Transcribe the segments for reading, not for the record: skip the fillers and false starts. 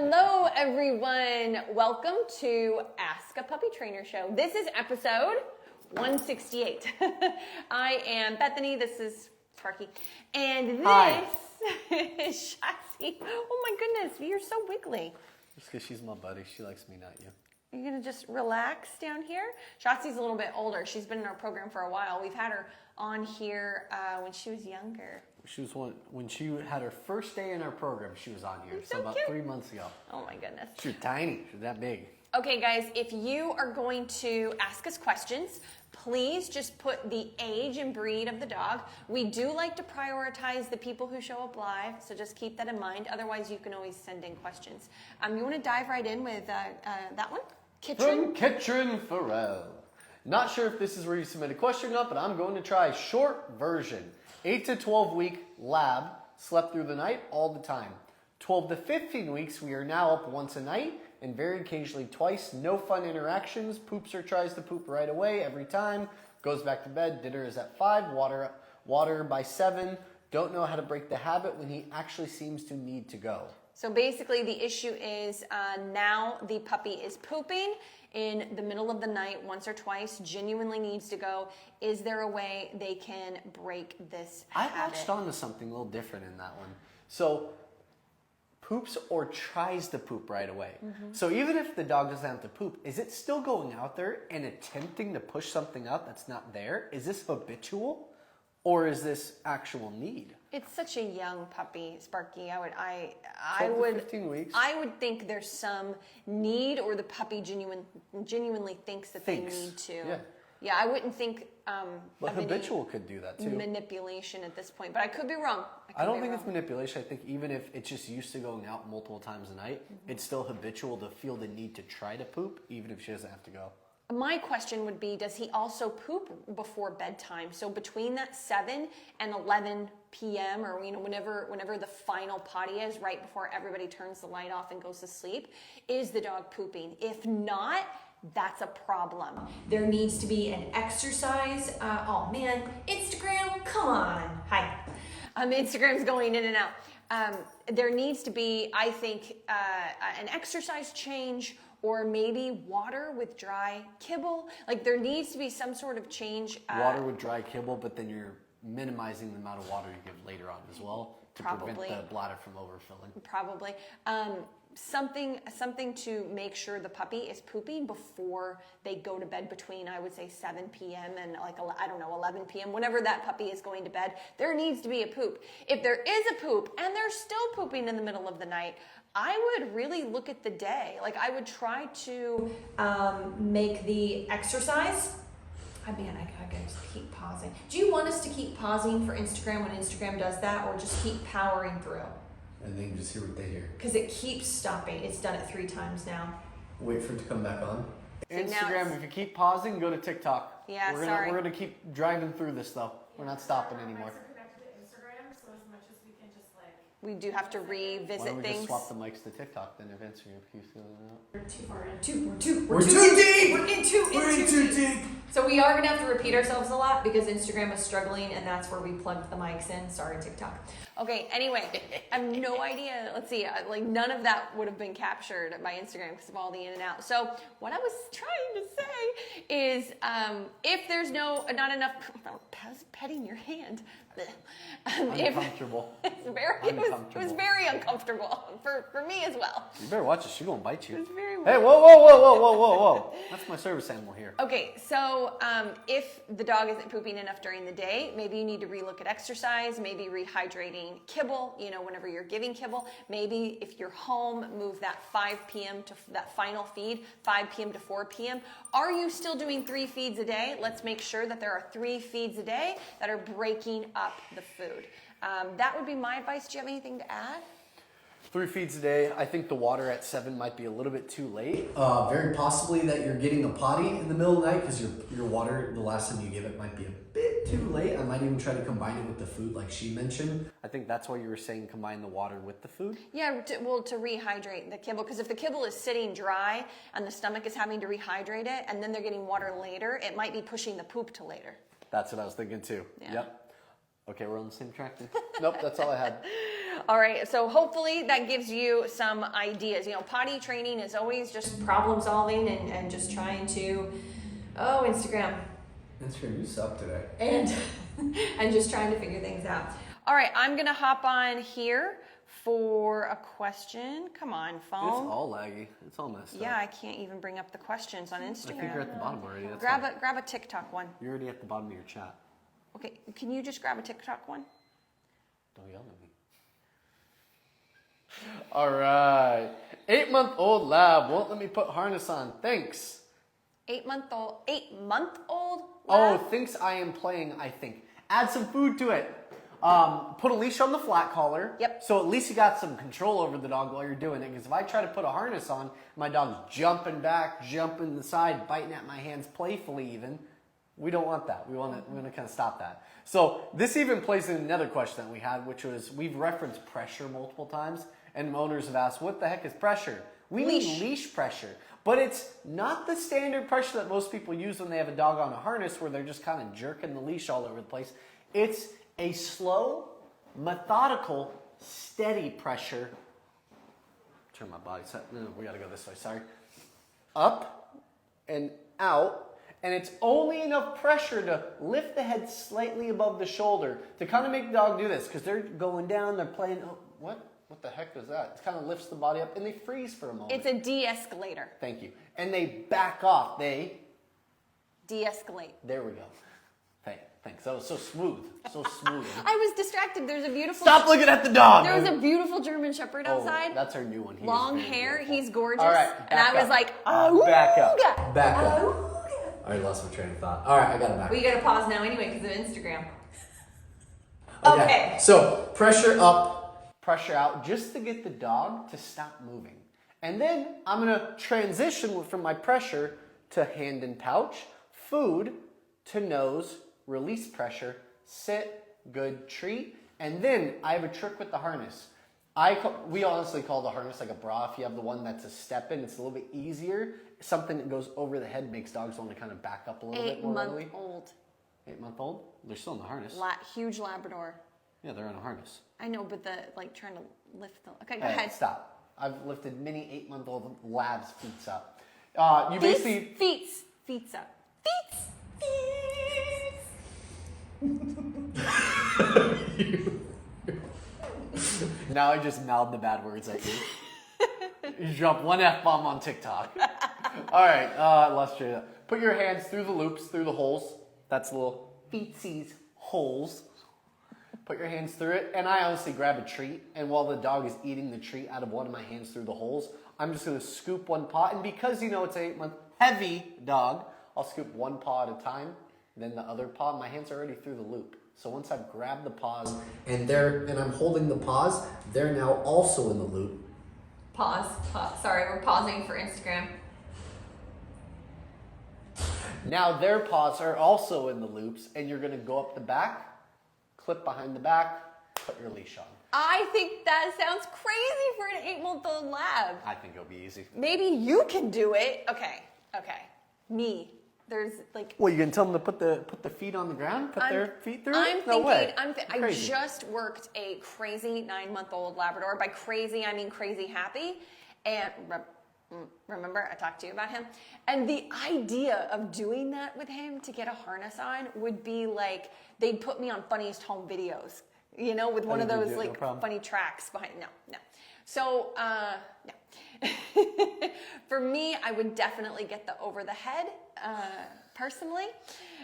Hello, everyone. Welcome to Ask a Puppy Trainer Show. This is episode 168. I am Bethany. This is Sparky. And this is Shotzi. Oh my goodness, you're so wiggly. Just because she's my buddy. She likes me, not you. You're going to just relax down here? Shotzi's a little bit older. She's been in our program for a while. We've had her on here when she was younger. She was when she had her first day in our program. She was on here, so about 3 months ago. Oh my goodness. She was tiny. She was that big. Okay, guys, if you are going to ask us questions, please just put the age and breed of the dog. We do like to prioritize the people who show up live, so just keep that in mind. Otherwise, you can always send in questions. You want to dive right in with that one? From Kitchen Farrell. Not sure if this is where you submit a question or not, but I'm going to try short version. 8 to 12 week lab, slept through the night all the time. 12 to 15 weeks, we are now up once a night and very occasionally twice. No fun interactions. Poops or tries to poop right away every time. Goes back to bed. Dinner is at 5. Water by 7. Don't know how to break the habit when he actually seems to need to go. So basically the issue is now the puppy is pooping in the middle of the night once or twice, genuinely needs to go. Is there a way they can break this habit? I latched on to something a little different in that one. So poops or tries to poop right away. Mm-hmm. So even if the dog doesn't have to poop, is it still going out there and attempting to push something out that's not there? Is this habitual or is this actual need? It's such a young puppy, Sparky. 15 weeks. I would think there's some need, or the puppy genuinely thinks that they need to. Yeah, I wouldn't think. But habitual could do that too. Manipulation at this point, but I could be wrong. I don't think it's manipulation. I think even if it's just used to going out multiple times a night, it's still habitual to feel the need to try to poop, even if she doesn't have to go. My question would be, does he also poop before bedtime? So between that 7 and 11 p.m. or whenever the final potty is, right before everybody turns the light off and goes to sleep, is the dog pooping? If not, that's a problem. There needs to be an exercise. Oh man, Instagram, come on. Hi. Instagram's going in and out. There needs to be, I think, an exercise change, or maybe water with dry kibble. Like there needs to be some sort of change. Water with dry kibble, but then you're minimizing the amount of water you give later on as well to prevent the bladder from overfilling. Probably. Something to make sure the puppy is pooping before they go to bed between, I would say, 7 p.m. and 11 p.m. Whenever that puppy is going to bed, there needs to be a poop. If there is a poop and they're still pooping in the middle of the night, I would really look at the day. Like I would try to make the exercise. I gotta just keep pausing. Do you want us to keep pausing for Instagram when Instagram does that, or just keep powering through? And then just hear what they hear. Because it keeps stopping. It's done it 3 times now. Wait for it to come back on. So Instagram, if you keep pausing, go to TikTok. Yeah, We're gonna keep driving through this though. We're not stopping anymore. We do have to revisit Why don't we things. just swap the mics to TikTok then if Instagram keeps going out? We're too far in. We're too deep! We're in too deep. So we are going to have to repeat ourselves a lot because Instagram is struggling, and that's where we plugged the mics in. Sorry, TikTok. Okay, anyway, I have no idea. Let's see, none of that would have been captured by Instagram because of all the in and out. So what I was trying to say is if there's not enough, petting your hand. Uncomfortable. It was very uncomfortable for me as well. You better watch it. She's gonna bite you. It was very weird. Hey, whoa! That's my service animal here. Okay, so if the dog isn't pooping enough during the day, maybe you need to relook at exercise, maybe rehydrating kibble, whenever you're giving kibble. Maybe if you're home, move that 5 p.m. to that final feed, 5 p.m. to 4 p.m. Are you still doing 3 feeds a day? Let's make sure that there are 3 feeds a day that are breaking up the food. That would be my advice. Do you have anything to add? 3 feeds a day. I think the water at 7 might be a little bit too late. Very possibly that you're getting a potty in the middle of the night because your water, the last time you give it, might be a bit too late. I might even try to combine it with the food like she mentioned. I think that's why you were saying combine the water with the food. Yeah, to rehydrate the kibble, because if the kibble is sitting dry and the stomach is having to rehydrate it and then they're getting water later, it might be pushing the poop to later. That's what I was thinking too. Yeah. Yep. Okay, we're on the same track then. Nope, that's all I had. All right, so hopefully that gives you some ideas. You know, potty training is always just problem solving and just trying to, Instagram. Instagram, you suck today. And just trying to figure things out. All right, I'm gonna hop on here for a question. Come on, phone. It's all laggy. It's all messed up. Yeah, I can't even bring up the questions on Instagram. I think you're at the bottom already. That's Grab a TikTok one. You're already at the bottom of your chat. Okay, can you just grab a TikTok one? Don't yell at me. All right. 8-month-old lab won't let me put harness on. Thanks. 8-month-old lab? Oh, thinks I am playing, I think. Add some food to it. Put a leash on the flat collar. Yep. So at least you got some control over the dog while you're doing it. Because if I try to put a harness on, my dog's jumping back, jumping to the side, biting at my hands playfully even. We don't want that. We want to kind of stop that. So this even plays in another question that we had, which was we've referenced pressure multiple times. And owners have asked, what the heck is pressure? We need leash pressure. But it's not the standard pressure that most people use when they have a dog on a harness where they're just kind of jerking the leash all over the place. It's a slow, methodical, steady pressure. Turn my body set. No, we got to go this way. Sorry. Up and out. And it's only enough pressure to lift the head slightly above the shoulder to kind of make the dog do this because they're going down, they're playing. Oh, what? What the heck does that? It kind of lifts the body up and they freeze for a moment. It's a de-escalator. Thank you. And they back off. They de-escalate. There we go. Thanks. That was so smooth. So smooth. I was distracted. There's a beautiful... Stop looking at the dog! There was a beautiful German Shepherd outside. That's our new one. Long hair. He's gorgeous. All right, and I was like, back up. Back up. Awooga. I already lost my train of thought. All right, I got it back. Well, you got to pause now anyway because of Instagram. Okay. So pressure up, pressure out, just to get the dog to stop moving. And then I'm going to transition from my pressure to hand and pouch, food to nose, release pressure, sit, good treat. And then I have a trick with the harness. We honestly call the harness like a bra. If you have the one that's a step in, it's a little bit easier. Something that goes over the head makes dogs want to kind of back up a little bit more readily. 8-month-old. 8-month-old? They're still in the harness. Huge Labrador. Yeah, they're in a harness. I know, but trying to lift the... Okay, go ahead. Stop. I've lifted many 8-month-old labs' feet up. Feet up. Now I just mouthed the bad words at you. You dropped one F-bomb on TikTok. All right, let's try that. Put your hands through the loops, through the holes. That's little feetsies holes. Put your hands through it, and I honestly grab a treat, and while the dog is eating the treat out of one of my hands through the holes, I'm just going to scoop one paw, and because you know it's an 8-month heavy dog, I'll scoop one paw at a time, then the other paw. My hands are already through the loop. So once I've grabbed the paws, and I'm holding the paws, they're now also in the loop. Pause. Sorry, we're pausing for Instagram. Now their paws are also in the loops, and you're going to go up the back, clip behind the back, put your leash on. I think that sounds crazy for an 8-month-old lab. I think it'll be easy. Maybe you can do it. Okay. Me. There's like... Well, you can tell them to put the feet on the ground, put their feet through it? I just worked a crazy 9-month-old Labrador. By crazy, I mean crazy happy. And remember, I talked to you about him. And the idea of doing that with him to get a harness on would be like, they'd put me on Funniest Home Videos, you know, with one of those like funny tracks behind. No. So, no. For me, I would definitely get the over the head, personally,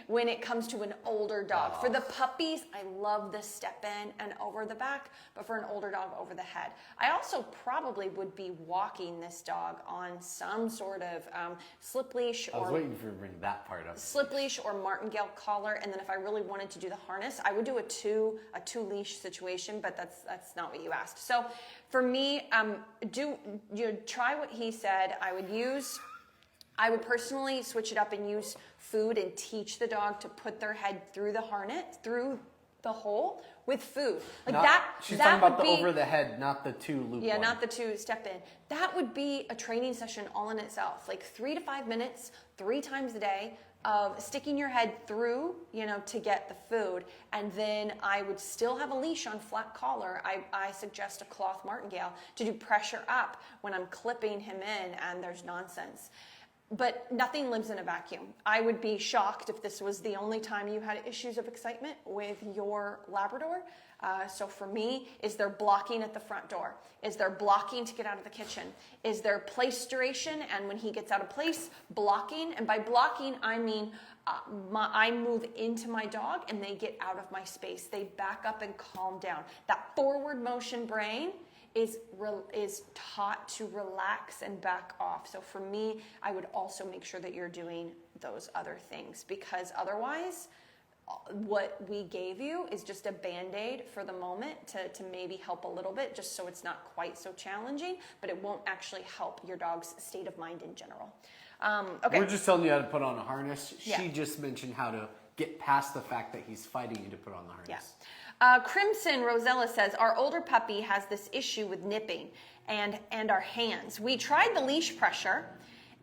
when it comes to an older dog. For the puppies, I love the step in and over the back, but for an older dog, over the head. I also probably would be walking this dog on some sort of slip leash. I was waiting for you to bring that part up. Slip leash or martingale collar, and then if I really wanted to do the harness, I would do a two leash situation, but that's not what you asked. So for me, try what he said. I would personally switch it up and use food and teach the dog to put their head through the harness, through the hole, with food. Like Not, that. She's that talking about would the be, over the head, not the 2 loop Yeah, one. not the 2 step in. That would be a training session all in itself. Like 3 to 5 minutes, 3 times a day of sticking your head through, to get the food. And then I would still have a leash on flat collar. I suggest a cloth martingale to do pressure up when I'm clipping him in and there's nonsense. But nothing lives in a vacuum. I would be shocked if this was the only time you had issues of excitement with your Labrador. So for me, is there blocking at the front door? Is there blocking to get out of the kitchen? Is there place duration? And when he gets out of place, blocking. And by blocking, I mean I move into my dog and they get out of my space. They back up and calm down. That forward motion brain is taught to relax and back off. So for me, I would also make sure that you're doing those other things, because otherwise what we gave you is just a Band-Aid for the moment to maybe help a little bit, just so it's not quite so challenging, but it won't actually help your dog's state of mind in general. Okay. We're just telling you how to put on a harness. Yeah. She just mentioned how to get past the fact that he's fighting you to put on the harness. Yeah. Crimson Rosella says, our older puppy has this issue with nipping and our hands. We tried the leash pressure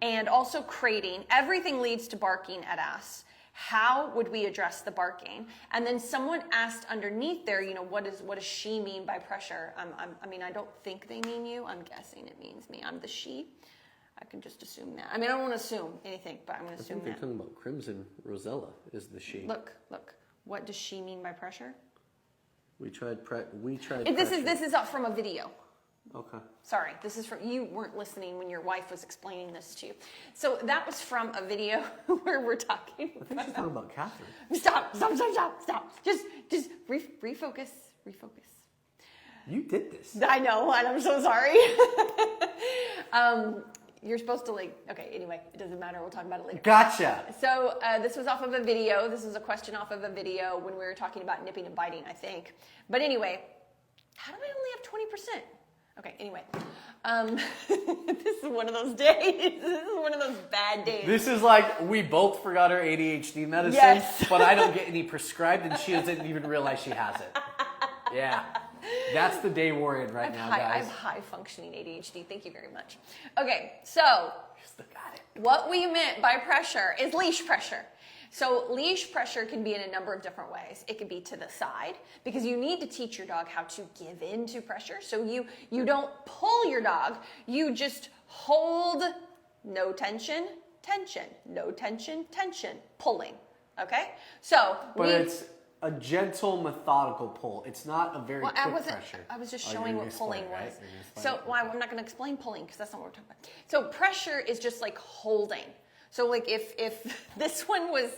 and also crating. Everything leads to barking at us. How would we address the barking? And then someone asked underneath there, what does she mean by pressure? I don't think they mean you. I'm guessing it means me. I'm the she. I can just assume that. I don't want to assume anything, but I'm going to assume I think that. they're talking about Crimson Rosella is the she. Look. What does she mean by pressure? We tried This is up from a video. Okay. Sorry, this is from, you weren't listening when your wife was explaining this to you. So that was from a video where we're talking. I think she's talking about Catherine. Stop. Just refocus. You did this. I know, and I'm so sorry. You're supposed to okay, anyway, it doesn't matter. We'll talk about it later. Gotcha. So this was off of a video. This was a question off of a video when we were talking about nipping and biting, I think. But anyway, how do I only have 20%? Okay, anyway. This is one of those days. This is one of those bad days. This is like we both forgot our ADHD medicine, Yes. but I don't get any prescribed and she doesn't even realize she has it. Yeah. That's the day we're in right now, I guys. have high functioning ADHD. Thank you very much. Okay, so You still got it. what we meant by pressure is leash pressure. So leash pressure can be in a number of different ways. It could be to the side, because you need to teach your dog how to give in to pressure. So you don't pull your dog, you just hold, no tension, tension, no tension, tension, pulling. Okay? So But it's a gentle, methodical pull. It's not a very quick pressure. I was just Oh, showing you're what gonna pulling explain, right? was. You're gonna explain So it? I'm not going to explain pulling because that's not what we're talking about. So pressure is just like holding. So like if this one was,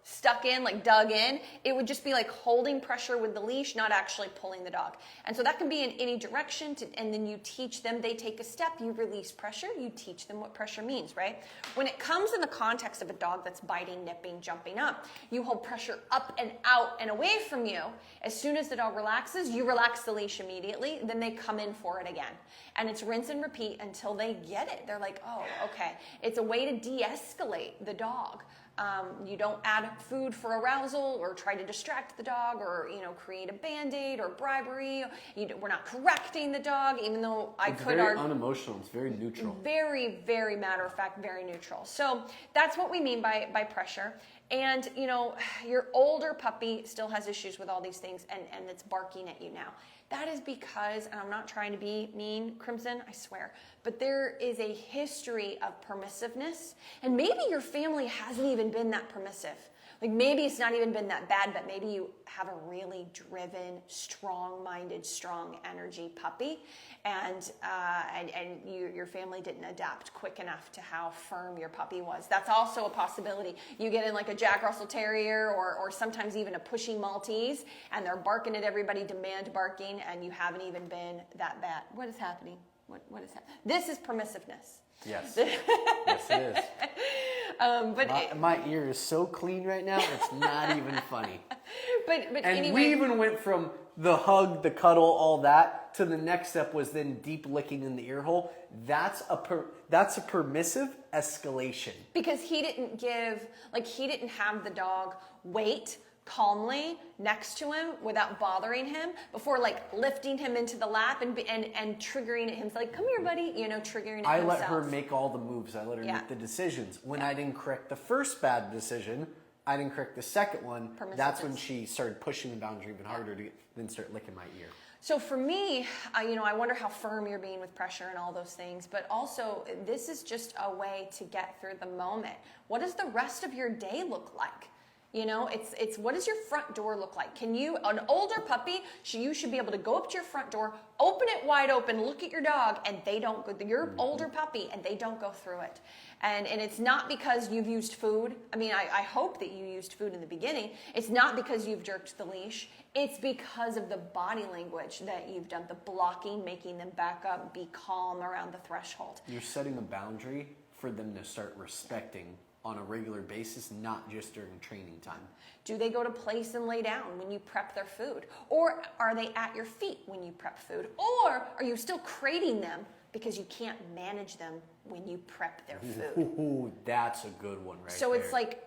stuck in, like dug in, it would just be like holding pressure with the leash, not actually pulling the dog. And so that can be in any direction, and then you teach them, they take a step, you release pressure, you teach them what pressure means, right? When it comes in the context of a dog that's biting, nipping, jumping up, you hold pressure up and out and away from you. As soon as the dog relaxes, you relax the leash immediately, then they come in for it again. And it's rinse and repeat until they get it. They're like, oh, okay. It's a way to de-escalate the dog. You don't add food for arousal or try to distract the dog or, create a Band-Aid or bribery. We're not correcting the dog, even though It's very unemotional. It's very neutral. Very, very matter of fact, very neutral. So that's what we mean by pressure. And, your older puppy still has issues with all these things and it's barking at you now. That is because, and I'm not trying to be mean, Crimson, I swear, but there is a history of permissiveness. And maybe your family hasn't even been that permissive. Like maybe it's not even been that bad, but maybe you have a really driven, strong-minded, strong energy puppy, and your family didn't adapt quick enough to how firm your puppy was. That's also a possibility. You get in like a Jack Russell Terrier or sometimes even a pushy Maltese, and they're barking at everybody, demand barking, and you haven't even been that bad. What is happening? What is happening? This is permissiveness. Yes. Yes, it is. But my ear is so clean right now, it's not even funny. But And anyway, we even went from the hug, the cuddle, all that, to the next step was then deep licking in the ear hole. That's a permissive escalation. because he didn't have the dog wait calmly next to him without bothering him before like lifting him into the lap and triggering at him. Like, come here, buddy, triggering at I himself. let her make all the moves. I let her make the decisions. When I didn't correct the first bad decision, I didn't correct the second one. That's when she started pushing the boundary even harder to then start licking my ear. So for me, I wonder how firm you're being with pressure and all those things, but also this is just a way to get through the moment. What does the rest of your day look like? It's what does your front door look like? Can you, an older puppy, you should be able to go up to your front door, open it wide open, look at your dog, and they don't go, your older puppy, and they don't go through it. And it's not because you've used food. I mean, I hope that you used food in the beginning. It's not because you've jerked the leash. It's because of the body language that you've done, the blocking, making them back up, be calm around the threshold. You're setting a boundary for them to start respecting on a regular basis, not just during training time. Do they go to place and lay down when you prep their food? Or are they at your feet when you prep food? Or are you still crating them because you can't manage them when you prep their food? Ooh, that's a good one right So there. it's like,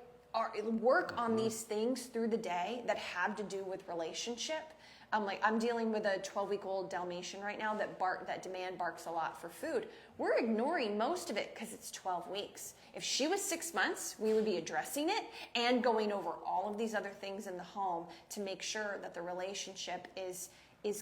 work on these things through the day that have to do with relationship. I'm dealing with a 12-week-old Dalmatian right now that demand barks a lot for food. We're ignoring most of it because it's 12 weeks. If she was 6 months, we would be addressing it and going over all of these other things in the home to make sure that the relationship is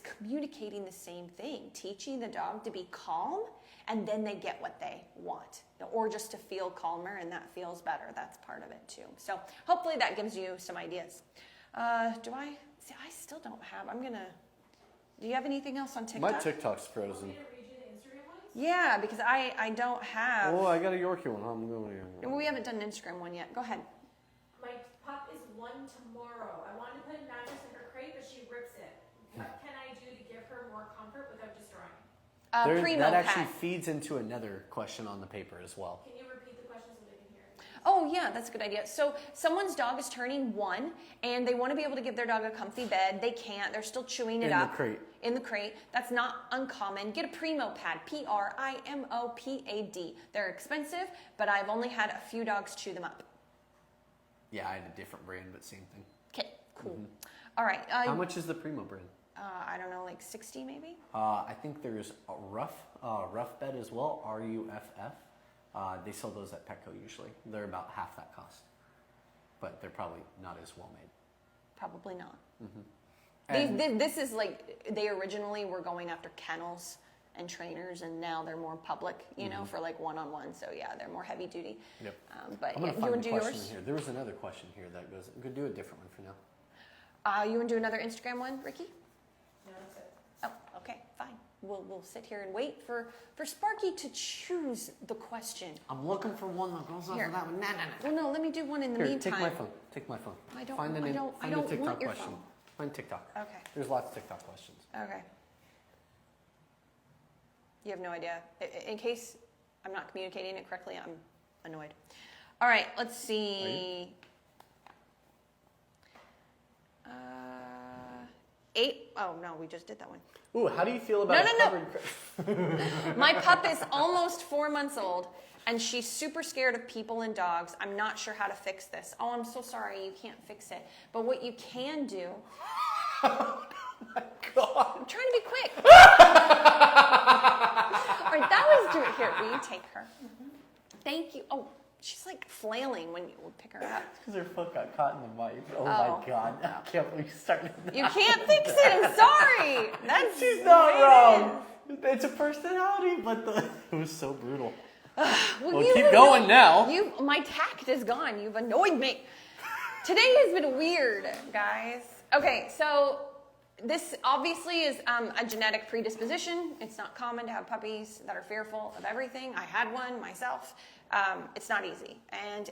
communicating the same thing, teaching the dog to be calm, and then they get what they want, or just to feel calmer, and that feels better. That's part of it too. So hopefully that gives you some ideas. I still don't have, do you have anything else on TikTok? My TikTok's frozen. Yeah, because I don't have. Oh, I got a Yorkie one. I'm going to. We haven't done an Instagram one yet. Go ahead. My pup is 1 tomorrow. I wanted to put a mattress in her crate, but she rips it. What can I do to give her more comfort without destroying? Primo that actually pad. feeds into another question on the paper as well. Can you repeat the question so they can hear it? Oh, yeah, that's a good idea. So someone's dog is turning 1, and they want to be able to give their dog a comfy bed. They can't. They're still chewing it up. In the crate. That's not uncommon. Get a Primo pad, Primopad. They're expensive, but I've only had a few dogs chew them up. Yeah, I had a different brand, but same thing. Okay, cool. All right. How much is the Primo brand? I don't know, like 60 maybe? I think there's a rough bed as well, RUFF. They sell those at Petco usually. They're about half that cost, but they're probably not as well made. Probably not. And This is like, they originally were going after kennels and trainers, and now they're more public, for like one-on-one. So yeah, they're more heavy duty. Yep. But I'm gonna you find want the to do question yours? here. There was another question here that goes. I'm gonna do a different one for now. You want to do another Instagram one, Ricky? No, that's it. Oh, okay, fine. We'll sit here and wait for Sparky to choose the question. I'm looking for one that goes off Here. of that one. Nah. Well, no, let me do one in the Here, meantime. take my phone. I don't Find want a TikTok your question. phone. Find TikTok. Okay. There's lots of TikTok questions. Okay. You have no idea. In case I'm not communicating it correctly, I'm annoyed. All right, let's see. 8. Oh, no, we just did that one. Ooh, how do you feel about No. My pup is almost 4 months old, and she's super scared of people and dogs. I'm not sure how to fix this. Oh, I'm so sorry. You can't fix it. But what you can do... Oh my God. I'm trying to be quick. All right, that was doing here. Will you take her? Thank you. Oh, she's like flailing when you pick her up. Because her foot got caught in the mic. Oh my God. I can't believe you started that. You can't fix it. I'm sorry. That's She's not wrong. It's a personality, but it was so brutal. Well, keep going now. My tact is gone. You've annoyed me. Today has been weird, guys. Okay, so this obviously is a genetic predisposition. It's not common to have puppies that are fearful of everything. I had one myself. It's not easy.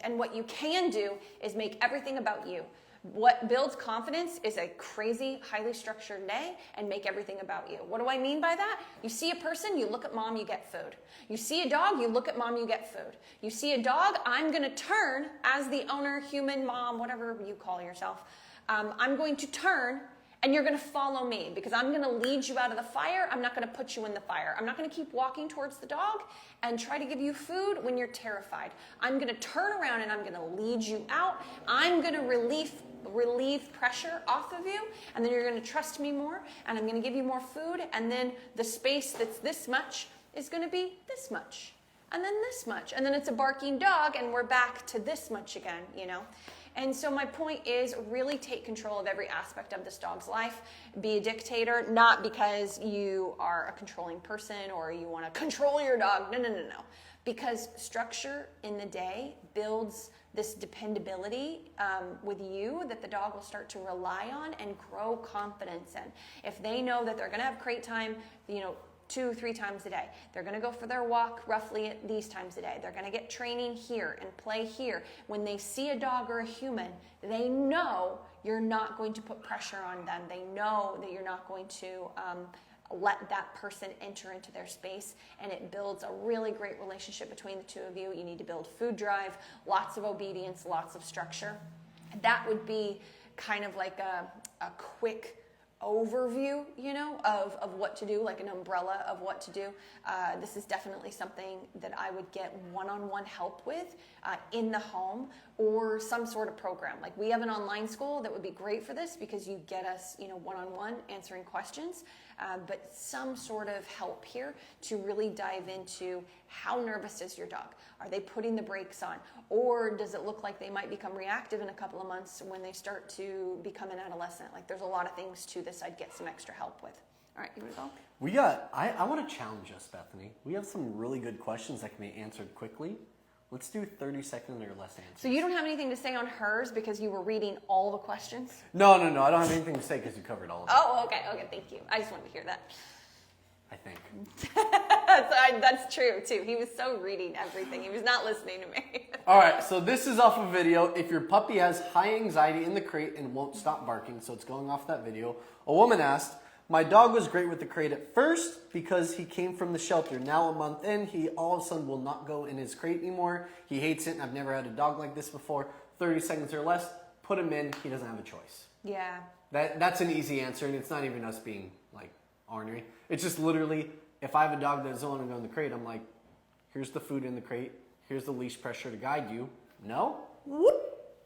And what you can do is make everything about you. What builds confidence is a crazy, highly structured day and make everything about you. What do I mean by that? You see a person, you look at mom, you get food. You see a dog, you look at mom, you get food. You see a dog, I'm going to turn as the owner, human, mom, whatever you call yourself. I'm going to turn And you're going to follow me because I'm going to lead you out of the fire. I'm not going to put you in the fire. I'm not going to keep walking towards the dog and try to give you food when you're terrified. I'm going to turn around and I'm going to lead you out. I'm going to relieve pressure off of you, and then you're going to trust me more, and I'm going to give you more food, and then the space that's this much is going to be this much, and then this much, and then it's a barking dog, and we're back to this much again, you know? And so my point is really take control of every aspect of this dog's life. Be a dictator, not because you are a controlling person or you want to control your dog. No. Because structure in the day builds this dependability with you that the dog will start to rely on and grow confidence in. If they know that they're going to have crate time, 2-3 times a day. They're going to go for their walk roughly at these times a day. They're going to get training here and play here. When they see a dog or a human, they know you're not going to put pressure on them. They know that you're not going to let that person enter into their space, and it builds a really great relationship between the two of you. You need to build food drive, lots of obedience, lots of structure. That would be kind of like a quick overview, of what to do, like an umbrella of what to do. This is definitely something that I would get one-on-one help with in the home, or some sort of program. Like we have an online school that would be great for this because you get us, one-on-one answering questions, but some sort of help here to really dive into how nervous is your dog? Are they putting the brakes on? Or does it look like they might become reactive in a couple of months when they start to become an adolescent? Like there's a lot of things to this I'd get some extra help with. All right, you want to go? I want to challenge us, Bethany. We have some really good questions that can be answered quickly. Let's do 30-second or less answers. So you don't have anything to say on hers because you were reading all the questions? No. I don't have anything to say because you covered all of it. Oh, okay, thank you. I just wanted to hear that. I think. That's true, too. He was so reading everything. He was not listening to me. All right, so this is off a video. If your puppy has high anxiety in the crate and won't stop barking, so it's going off that video, a woman asked, my dog was great with the crate at first because he came from the shelter. Now a month in, he all of a sudden will not go in his crate anymore. He hates it, and I've never had a dog like this before. 30 seconds or less, put him in. He doesn't have a choice. Yeah. That's an easy answer, and it's not even us being, ornery. It's just literally, if I have a dog that doesn't want to go in the crate, I'm like, here's the food in the crate. Here's the leash pressure to guide you. No? Whoop.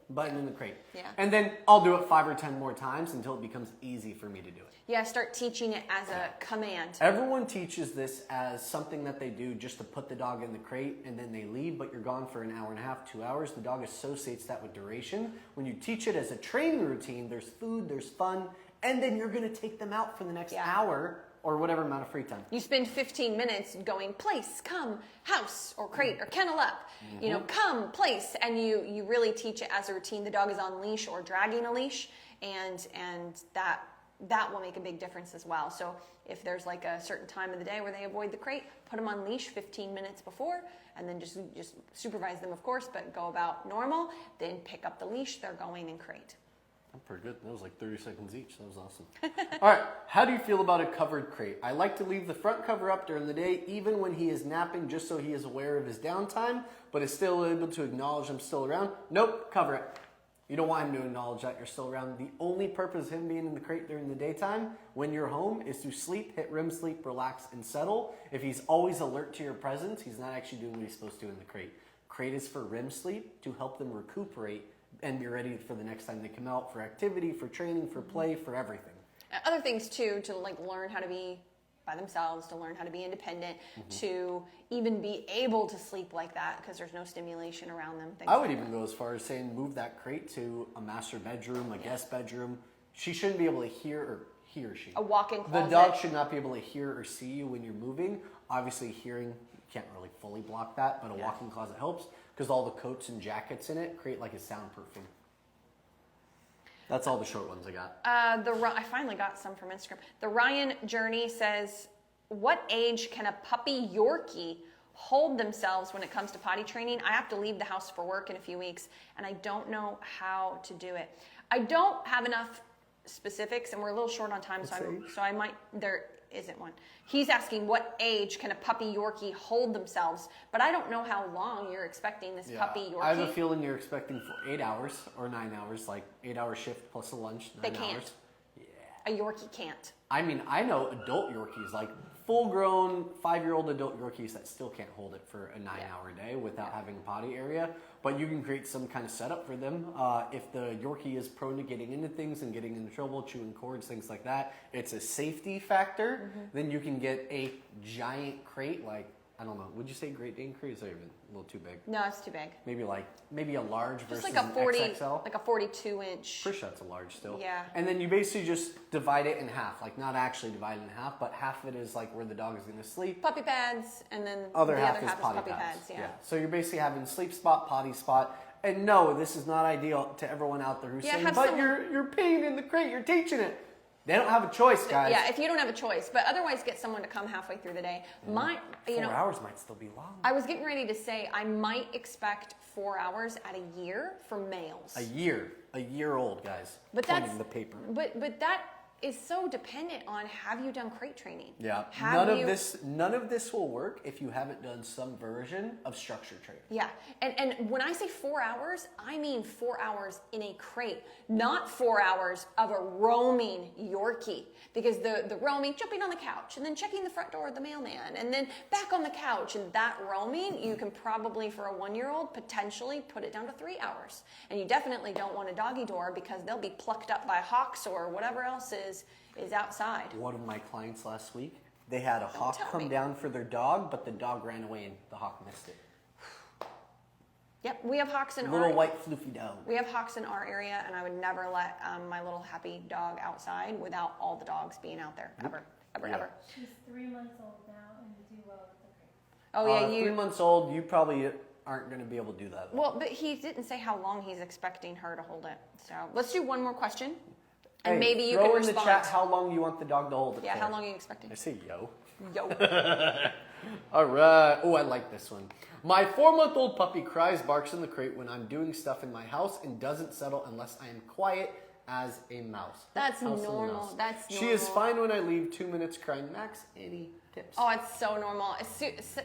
Button in the crate. Yeah. And then I'll do it 5 or 10 more times until it becomes easy for me to do it. Yeah, start teaching it as a command. Everyone teaches this as something that they do just to put the dog in the crate and then they leave, but you're gone for an hour and a half, 2 hours. The dog associates that with duration. When you teach it as a training routine, there's food, there's fun, and then you're going to take them out for the next hour or whatever amount of free time. You spend 15 minutes going place, come, house, or crate, or kennel up. Mm-hmm. Come, place, and you really teach it as a routine. The dog is on leash or dragging a leash, and that will make a big difference as well. So if there's like a certain time of the day where they avoid the crate, put them on leash 15 minutes before, and then just supervise them, of course, but go about normal. Then pick up the leash, they're going in crate. I'm pretty good. That was like 30 seconds each. That was awesome. All right. How do you feel about a covered crate? I like to leave the front cover up during the day, even when he is napping, just so he is aware of his downtime, but is still able to acknowledge I'm still around. Nope, cover it. You don't want him to acknowledge that you're still around. The only purpose of him being in the crate during the daytime, when you're home, is to sleep, hit REM sleep, relax, and settle. If he's always alert to your presence, he's not actually doing what he's supposed to do in the crate. Crate is for REM sleep, to help them recuperate and be ready for the next time they come out for activity, for training, for play, for everything. Other things too, to learn how to be by themselves, to learn how to be independent, to even be able to sleep like that because there's no stimulation around them. I would even go as far as saying move that crate to a master bedroom, a guest bedroom. She shouldn't be able to hear, or he or she. A walk-in closet. The dog should not be able to hear or see you when you're moving. Obviously hearing, you can't really fully block that, but a walk-in closet helps because all the coats and jackets in it create like a soundproofing. That's all the short ones I got. I finally got some from Instagram. The Ryan Journey says, what age can a puppy Yorkie hold themselves when it comes to potty training? I have to leave the house for work in a few weeks, and I don't know how to do it. I don't have enough specifics, and we're a little short on time, so I might, there isn't one. He's asking what age can a puppy Yorkie hold themselves, but I don't know how long you're expecting this puppy Yorkie. I have a feeling you're expecting for 8 hours or 9 hours, like 8 hour shift plus a lunch, 9 they can't. hours. Yeah. A Yorkie can't. I mean, I know adult Yorkies, like full-grown 5-year-old adult Yorkies that still can't hold it for a 9-hour day without having a potty area. But you can create some kind of setup for them. If the Yorkie is prone to getting into things and getting into trouble, chewing cords, things like that, it's a safety factor. Then you can get a giant crate, like, I don't know, would you say Great Dane crate? Is that even a little too big? No, it's too big. Maybe a large Just versus like a 40, an XXL? like a 42-inch. Pretty sure that's a large still. Yeah. And then you basically just divide it in half. Like, not actually divide it in half, but half of it is like where the dog is going to sleep. Puppy pads, and then Other the half other is half is potty puppy pads. pads. Yeah. So you're basically having sleep spot, potty spot. And no, this is not ideal to everyone out there who's saying, have but someone- you're peeing in the crate, you're teaching it. They don't have a choice, guys. Yeah, if you don't have a choice, but otherwise get someone to come halfway through the day. 4 hours might still be long. I was getting ready to say I might expect 4 hours at a year for males. A year old, guys. But pointing that's the paper. But that is so dependent on, have you done crate training? Yeah. Have None of this will work if you haven't done some version of structured training. Yeah, and when I say 4 hours, I mean 4 hours in a crate, not 4 hours of a roaming Yorkie. Because the roaming, jumping on the couch, and then checking the front door of the mailman, and then back on the couch, and that roaming, you can probably, for a 1-year-old, potentially put it down to 3 hours. And you definitely don't want a doggy door because they'll be plucked up by hawks or whatever else is outside. One of my clients last week, they had a hawk tell come me. down for their dog, but the dog ran away and the hawk missed it. Yep, we have hawks in Little our white floofy dog. We have hawks in our area, and I would never let my little happy dog outside without all the dogs being out there, ever. She's 3 months old now and you do well with the crate. Oh yeah, 3 months old, you probably aren't going to be able to do that. Well, but he didn't say how long he's expecting her to hold it. So let's do one more question, and Hey, maybe you throw can in respond. the chat how long you want the dog to hold it Yeah, for. how long are you expecting? I say yo. Yo. All right. Oh, I like this one. My 4-month-old puppy cries, barks in the crate when I'm doing stuff in my house and doesn't settle unless I am quiet as a mouse. That's House as a normal. mouse. That's She is normal. fine when I leave. 2 minutes crying max. Any tips? Oh, it's so normal.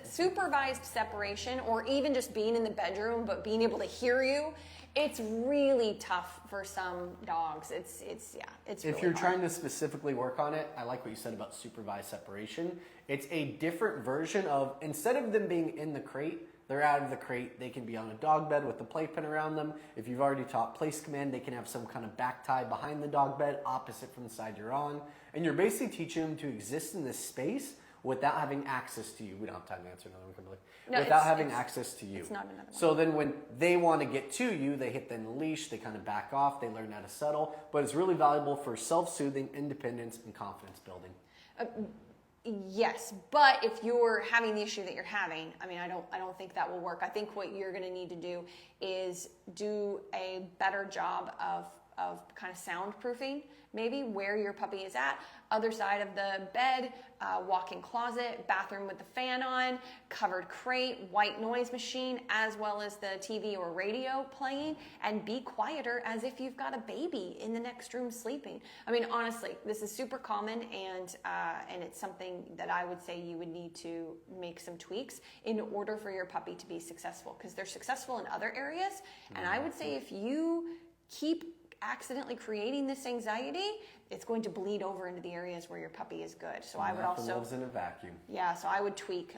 Supervised separation, or even just being in the bedroom but being able to hear you, it's really tough for some dogs. It's If really you're hard. trying to specifically work on it, I like what you said about supervised separation. It's a different version of, instead of them being in the crate, they're out of the crate. They can be on a dog bed with a playpen around them. If you've already taught place command, they can have some kind of back tie behind the dog bed, opposite from the side you're on. And you're basically teaching them to exist in this space without having access to you. We don't have time to answer another one completely. No, without it's- having it's- access to you. it's not another one. So then when they want to get to you, they hit the leash, they kind of back off, they learn how to settle. But it's really valuable for self-soothing, independence, and confidence building. Yes, but if you're having the issue that you're having, I mean, I don't think that will work. I think what you're going to need to do is do a better job of kind of soundproofing, maybe where your puppy is at, other side of the bed, walk-in closet, bathroom with the fan on, covered crate, white noise machine, as well as the TV or radio playing, and be quieter as if you've got a baby in the next room sleeping. I mean, honestly, this is super common, and it's something that I would say you would need to make some tweaks in order for your puppy to be successful, because they're successful in other areas. And I would say if you keep accidentally creating this anxiety, it's going to bleed over into the areas where your puppy is good. So I would Nothing also, lives in a vacuum. yeah. So I would tweak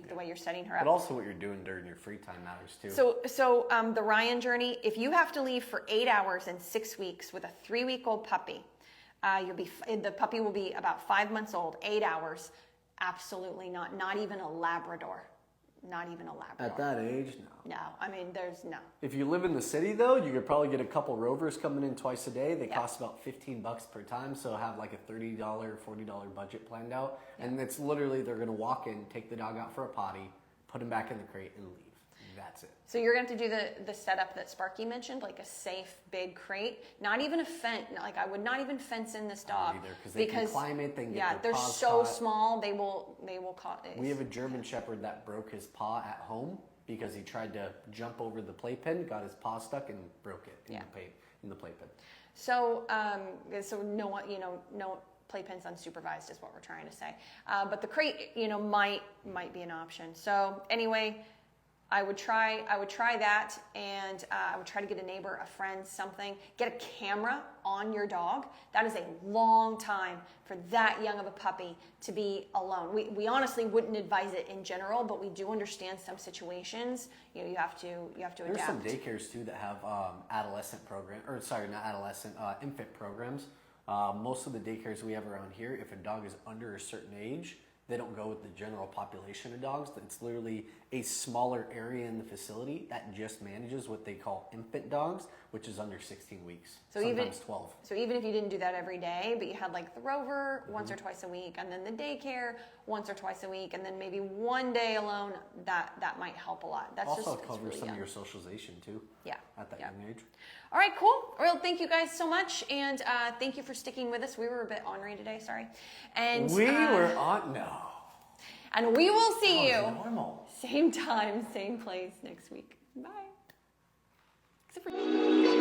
the way you're setting her up. But also what you're doing during your free time matters too. So the Ryan journey, if you have to leave for 8 hours in 6 weeks with a 3-week-old puppy, the puppy will be about 5 months old. 8 hours, absolutely not. Not even a Labrador. Not even a Labrador. At that age, no. No, I mean, there's no. If you live in the city though, you could probably get a couple rovers coming in twice a day. They Yeah. cost about $15 per time, so have like a $30, $40 budget planned out. And it's literally, they're gonna walk in, take the dog out for a potty, put him back in the crate and leave. That's it. So you're going to have to do the setup that Sparky mentioned, like a safe big crate. Not even a fence. Like I would not even fence in this dog Either, because they can climb it, they can get their they're paws so caught. small. They will caught. We have a German Shepherd that broke his paw at home because he tried to jump over the playpen, got his paw stuck, and broke it in the playpen. So no playpens unsupervised is what we're trying to say. But the crate, might be an option. So anyway, I would try that, and I would try to get a neighbor, a friend, something. Get a camera on your dog. That is a long time for that young of a puppy to be alone. We honestly wouldn't advise it in general, but we do understand some situations. You have to adapt. There's some daycares too that have adolescent program, or sorry, not adolescent, infant programs. Most of the daycares we have around here, if a dog is under a certain age, they don't go with the general population of dogs. It's literally a smaller area in the facility that just manages what they call infant dogs, which is under 16 weeks, so sometimes 12. So even if you didn't do that every day, but you had like the rover once or twice a week, and then the daycare once or twice a week, and then maybe one day alone, that might help a lot. That's also just covers really some young. of your socialization too. Yeah. At that Yeah. young age. All right, cool. Well, thank you guys so much, and thank you for sticking with us. We were a bit ornery today, sorry. And We were on no. and we will see you Normal. same time, same place next week. Bye. Except for